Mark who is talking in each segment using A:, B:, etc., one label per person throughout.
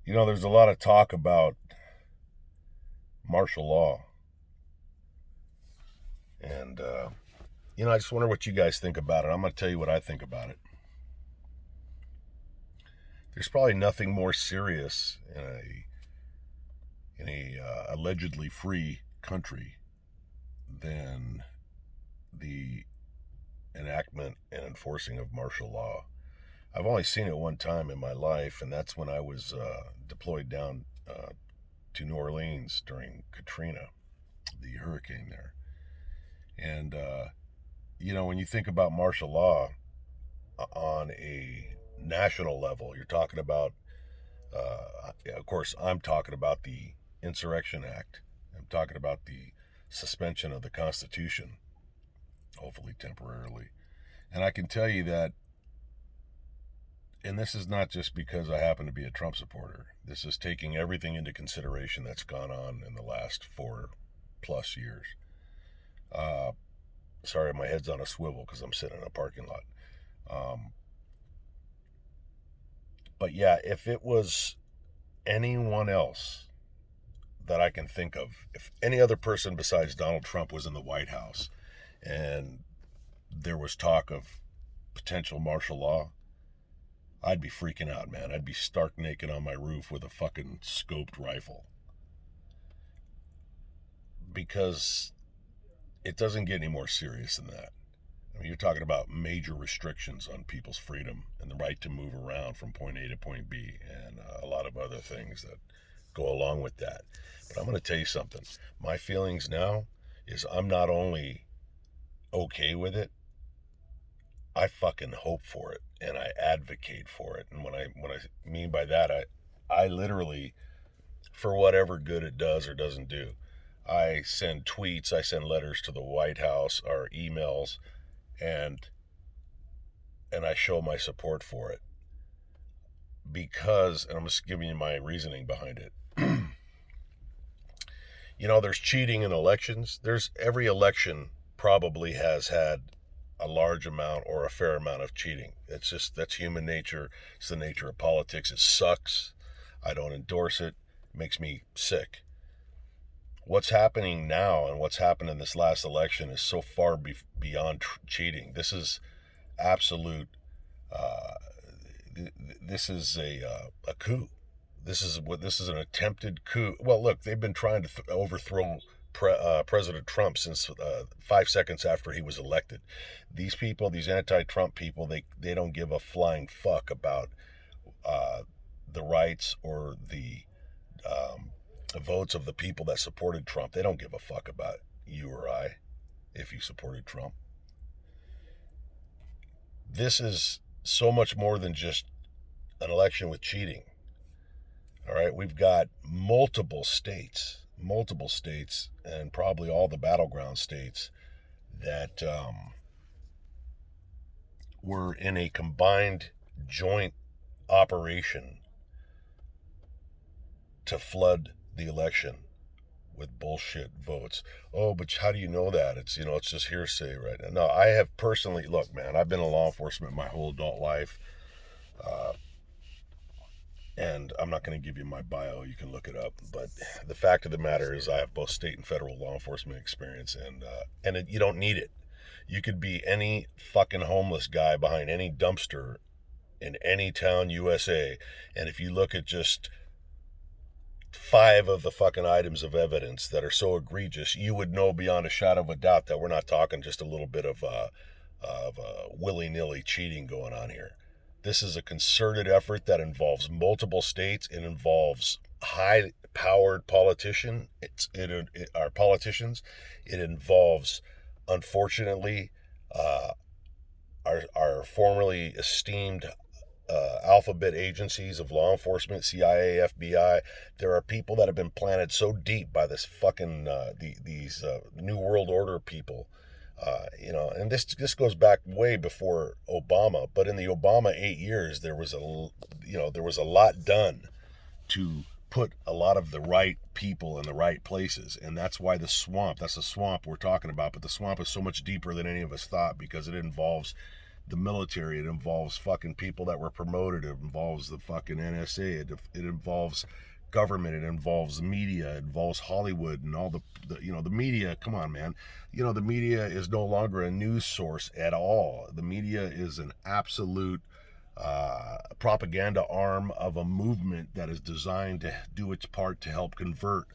A: There's a lot of talk about martial law. And, I just wonder what you guys think about it. I'm going to tell you what I think about it. There's probably nothing more serious in a allegedly free country than the enactment and enforcing of martial law. I've only seen it one time in my life, and that's when I was deployed down to New Orleans during Katrina, the hurricane there. And, when you think about martial law on a national level, you're talking about, of course, I'm talking about the Insurrection Act. I'm talking about the suspension of the Constitution, hopefully temporarily. And I can tell you that, and this is not just because I happen to be a Trump supporter, this is taking everything into consideration that's gone on in the last 4+ years. Sorry, my head's on a swivel because I'm sitting in a parking lot. But yeah, if it was anyone else that I can think of, if any other person besides Donald Trump was in the White House and there was talk of potential martial law, I'd be freaking out, man. I'd be stark naked on my roof with a fucking scoped rifle. Because it doesn't get any more serious than that. I mean, you're talking about major restrictions on people's freedom and the right to move around from point A to point B, and a lot of other things that go along with that. But I'm going to tell you something. My feelings now is I'm not only okay with it, I fucking hope for it and I advocate for it. And what I mean by that, I literally, for whatever good it does or doesn't do, I send tweets, I send letters to the White House or emails, and I show my support for it. Because, and I'm just giving you my reasoning behind it. There's cheating in elections. Every election probably has had a large amount or a fair amount of cheating. That's human nature. It's the nature of politics. It sucks. I don't endorse it. It makes me sick. What's happening now and what's happened in this last election is so far beyond cheating. This is absolute. This is a coup. This is an attempted coup. Well, look, they've been trying to overthrow President Trump since 5 seconds after he was elected. These people, these anti-Trump people, they don't give a flying fuck about the rights or the votes of the people that supported Trump. They don't give a fuck about you or I if you supported Trump. This is so much more than just an election with cheating. All right, we've got multiple states, and probably all the battleground states that were in a combined joint operation to flood the election with bullshit votes. Oh, but how do you know that? It's just hearsay right now. No, I have personally, look, man, I've been in law enforcement my whole adult life. And I'm not going to give you my bio. You can look it up. But the fact of the matter is I have both state and federal law enforcement experience, and you don't need it. You could be any fucking homeless guy behind any dumpster in any town, USA, and if you look at just 5 of the fucking items of evidence that are so egregious, you would know beyond a shadow of a doubt that we're not talking just a little bit of willy-nilly cheating going on here. This is a concerted effort that involves multiple states. It involves high-powered politicians. Our politicians. It involves, unfortunately, our formerly esteemed alphabet agencies of law enforcement, CIA, FBI. There are people that have been planted so deep by this fucking these New World Order people. And this goes back way before Obama, but in the Obama 8 years, there was a lot done to put a lot of the right people in the right places, and that's why that's the swamp we're talking about. But the swamp is so much deeper than any of us thought, because it involves the military. It involves fucking people that were promoted. It involves the fucking NSA. It involves government. It involves media. It involves Hollywood and all the media. Come on, man. The media is no longer a news source at all. The media is an absolute propaganda arm of a movement that is designed to do its part to help convert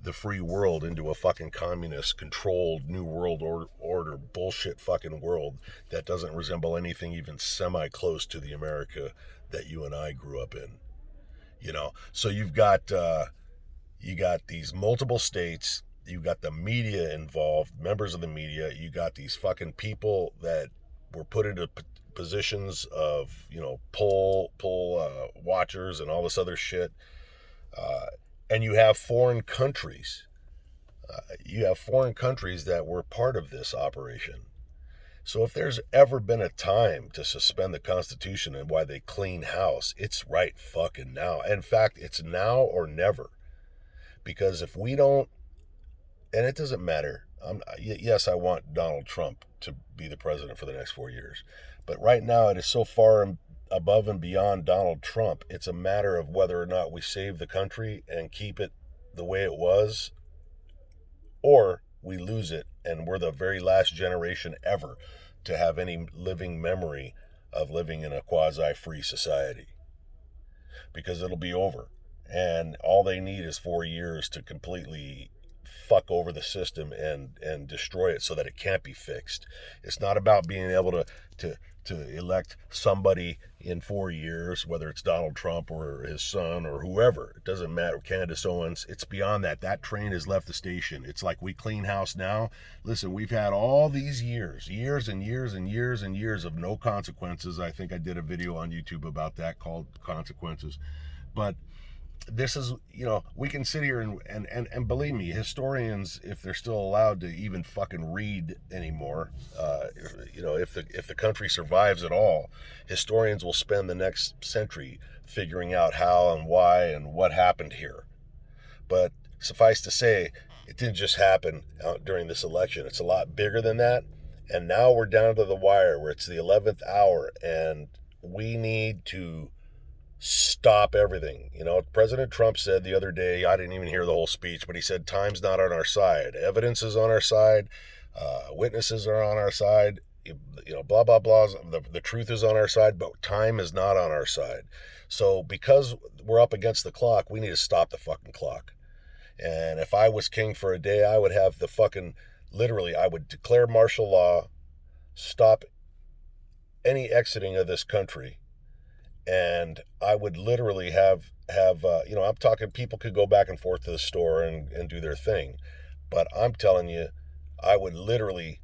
A: the free world into a fucking communist controlled new world order bullshit fucking world that doesn't resemble anything even semi close to the America that you and I grew up in. So you got these multiple states, you got the media involved, members of the media, you got these fucking people that were put into positions of poll watchers and all this other shit, and you have foreign countries. That were part of this operation. So if there's ever been a time to suspend the Constitution and why they clean house, it's right fucking now. In fact, it's now or never. Because if we don't, and it doesn't matter. Yes, I want Donald Trump to be the president for the next 4 years. But right now, it is so far above and beyond Donald Trump. It's a matter of whether or not we save the country and keep it the way it was, or we lose it and we're the very last generation ever to have any living memory of living in a quasi-free society. Because it'll be over. And all they need is 4 years to completely fuck over the system and destroy it so that it can't be fixed. It's not about being able to elect somebody in 4 years, whether it's Donald Trump or his son or whoever. It doesn't matter. Candace Owens. It's beyond that. That train has left the station. It's like we clean house now. Listen, we've had all these years and years of no consequences. I think I did a video on YouTube about that called Consequences. But this is, we can sit here and believe me, historians, if they're still allowed to even fucking read anymore, if the country survives at all, historians will spend the next century figuring out how and why and what happened here. But suffice to say, it didn't just happen during this election. It's a lot bigger than that. And now we're down to the wire where it's the 11th hour and we need to stop everything. President Trump said the other day, I didn't even hear the whole speech, but he said time's not on our side. Evidence is on our side. Witnesses are on our side. Blah, blah, blah. The truth is on our side, but time is not on our side. So because we're up against the clock, we need to stop the fucking clock. And if I was king for a day, I would have I would declare martial law, stop any exiting of this country, and I would literally have I'm talking people could go back and forth to the store and do their thing. But I'm telling you, I would literally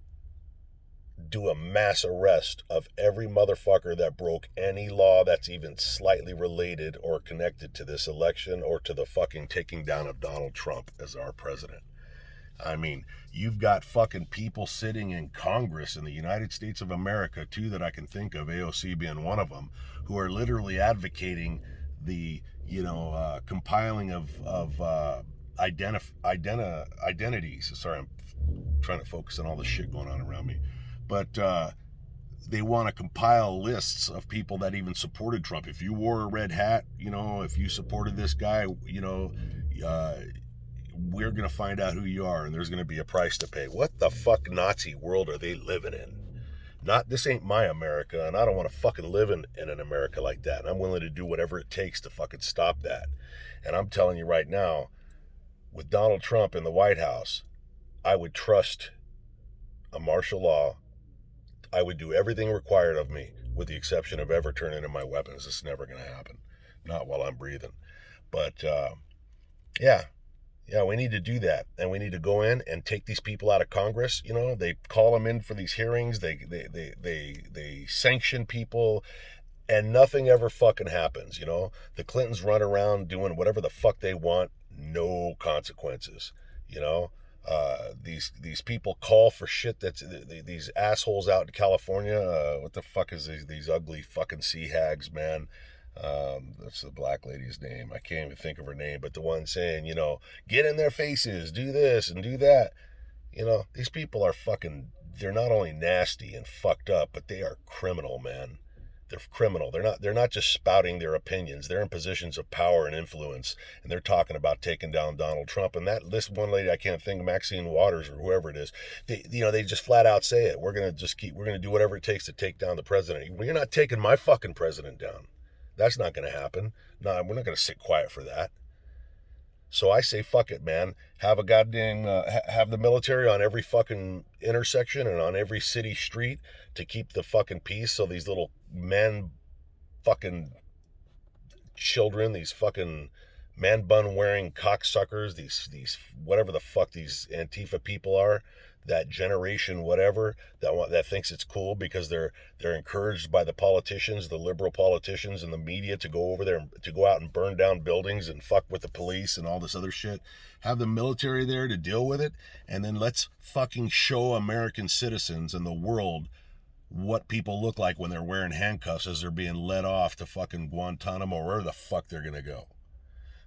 A: do a mass arrest of every motherfucker that broke any law that's even slightly related or connected to this election or to the fucking taking down of Donald Trump as our president. I mean, you've got fucking people sitting in Congress in the United States of America, too, that I can think of, AOC being one of them, who are literally advocating the, compiling of identities. Sorry, I'm trying to focus on all the shit going on around me. But they want to compile lists of people that even supported Trump. If you wore a red hat, if you supported this guy, we're going to find out who you are and there's going to be a price to pay. What the fuck Nazi world are they living in? This ain't my America, and I don't want to fucking live in an America like that. And I'm willing to do whatever it takes to fucking stop that. And I'm telling you right now, with Donald Trump in the White House, I would trust a martial law. I would do everything required of me, with the exception of ever turning in my weapons. This is never going to happen. Not while I'm breathing. But, yeah, we need to do that, and we need to go in and take these people out of Congress. They call them in for these hearings. They sanction people, and nothing ever fucking happens. The Clintons run around doing whatever the fuck they want, no consequences. These people call for shit that's these assholes out in California. What the fuck is these ugly fucking sea hags, man? That's the black lady's name. I can't even think of her name, but the one saying, get in their faces, do this and do that. These people are fucking they're not only nasty and fucked up, but they are criminal, man. They're criminal. They're not just spouting their opinions. They're in positions of power and influence, and they're talking about taking down Donald Trump. And this one lady, I can't think, Maxine Waters or whoever it is, they just flat out say it. We're gonna do whatever it takes to take down the president. You're not taking my fucking president down. That's not gonna happen. No, we're not gonna sit quiet for that. So I say, fuck it, man. Have a goddamn, have the military on every fucking intersection and on every city street to keep the fucking peace. So these little man fucking children, these fucking man bun wearing cocksuckers, these whatever the fuck these Antifa people are, that generation whatever that thinks it's cool because they're encouraged by the politicians, the liberal politicians and the media to go over there to go out and burn down buildings and fuck with the police and all this other shit. Have the military there to deal with it, and then let's fucking show American citizens and the world what people look like when they're wearing handcuffs as they're being led off to fucking Guantanamo or wherever the fuck they're gonna go.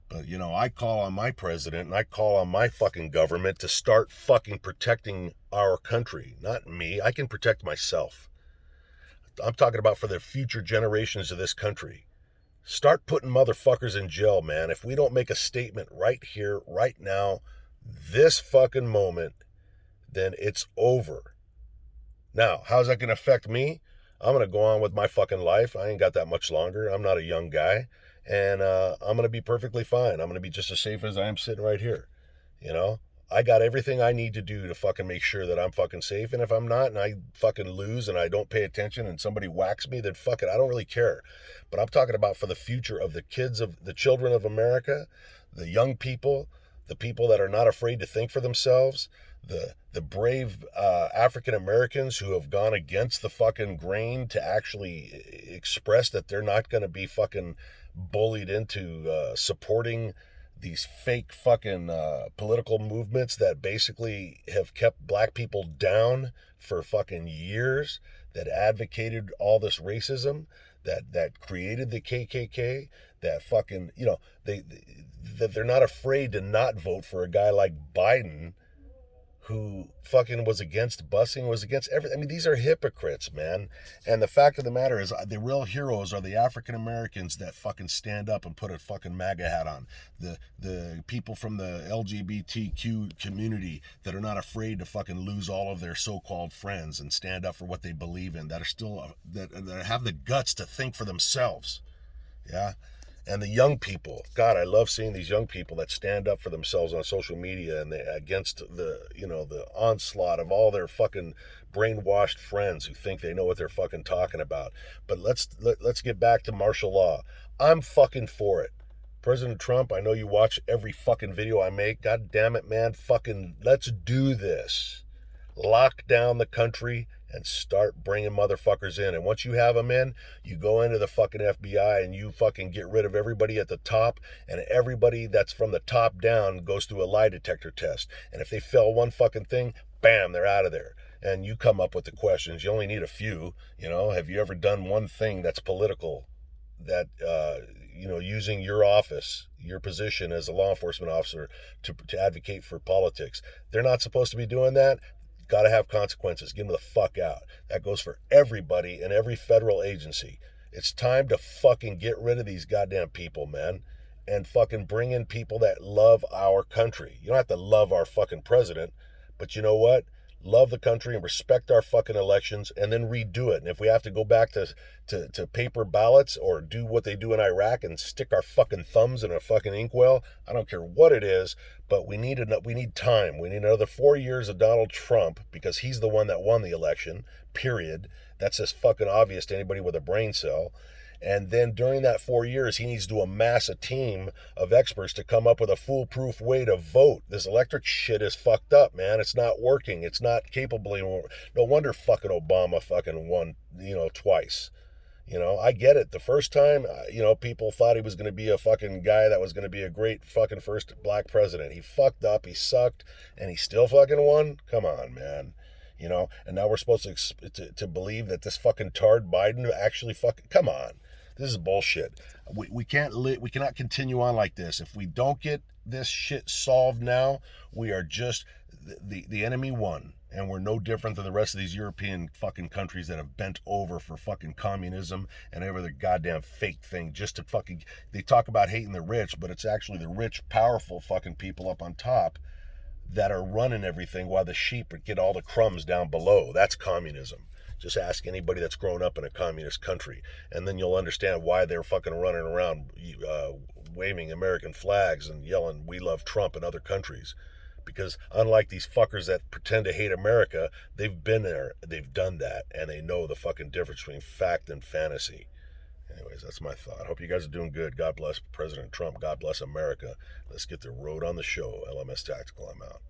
A: But, I call on my president and I call on my fucking government to start fucking protecting our country. Not me. I can protect myself. I'm talking about for the future generations of this country. Start putting motherfuckers in jail, man. If we don't make a statement right here, right now, this fucking moment, then it's over. Now, how's that going to affect me? I'm going to go on with my fucking life. I ain't got that much longer. I'm not a young guy. And I'm going to be perfectly fine. I'm going to be just as safe as I am sitting right here. I got everything I need to do to fucking make sure that I'm fucking safe. And if I'm not and I fucking lose and I don't pay attention and somebody whacks me, then fuck it. I don't really care. But I'm talking about for the future of the children of America, the young people, the people that are not afraid to think for themselves, the brave African Americans who have gone against the fucking grain to actually express that they're not going to be fucking bullied into supporting these fake fucking political movements that basically have kept black people down for fucking years, that advocated all this racism, that created the KKK, that fucking, that they're not afraid to not vote for a guy like Biden, who fucking was against busing, was against everything. I mean, these are hypocrites, man. And the fact of the matter is, the real heroes are the African Americans that fucking stand up and put a fucking MAGA hat on. The people from the LGBTQ community that are not afraid to fucking lose all of their so-called friends and stand up for what they believe in, that are still, that have the guts to think for themselves. Yeah. And the young people, God, I love seeing these young people that stand up for themselves on social media and against the onslaught of all their fucking brainwashed friends who think they know what they're fucking talking about. But let's get back to martial law. I'm fucking for it. President Trump, I know you watch every fucking video I make. God damn it, man. Fucking let's do this. Lock down the country and start bringing motherfuckers in. And once you have them in, you go into the fucking FBI and you fucking get rid of everybody at the top, and everybody that's from the top down goes through a lie detector test. And if they fail one fucking thing, bam, they're out of there. And you come up with the questions. You only need a few. Have you ever done one thing that's political, that using your office, your position as a law enforcement officer to advocate for politics? They're not supposed to be doing that. Got to have consequences. Get them the fuck out. That goes for everybody in every federal agency. It's time to fucking get rid of these goddamn people, man, and fucking bring in people that love our country. You don't have to love our fucking president, but you know what? Love the country and respect our fucking elections, and then redo it. And if we have to go back to paper ballots or do what they do in Iraq and stick our fucking thumbs in a fucking inkwell, I don't care what it is, but we need time. We need another 4 years of Donald Trump, because he's the one that won the election, period. That's just fucking obvious to anybody with a brain cell. And then during that 4 years, he needs to amass a team of experts to come up with a foolproof way to vote. This electric shit is fucked up, man. It's not working. It's not capable anymore. No wonder fucking Obama fucking won, twice. I get it. The first time, people thought he was going to be a fucking guy that was going to be a great fucking first black president. He fucked up, he sucked, and he still fucking won? Come on, man. And now we're supposed to believe that this fucking tard Biden actually fucking, come on. This is bullshit. We cannot continue on like this. If we don't get this shit solved now, we are just, the enemy won. And we're no different than the rest of these European fucking countries that have bent over for fucking communism and every other goddamn fake thing just to fucking. They talk about hating the rich, but it's actually the rich, powerful fucking people up on top that are running everything while the sheep get all the crumbs down below. That's communism. Just ask anybody that's grown up in a communist country, and then you'll understand why they're fucking running around waving American flags and yelling, "We love Trump" in other countries. Because unlike these fuckers that pretend to hate America, they've been there, they've done that, and they know the fucking difference between fact and fantasy. Anyways, that's my thought. Hope you guys are doing good. God bless President Trump. God bless America. Let's get the road on the show. LMS Tactical, I'm out.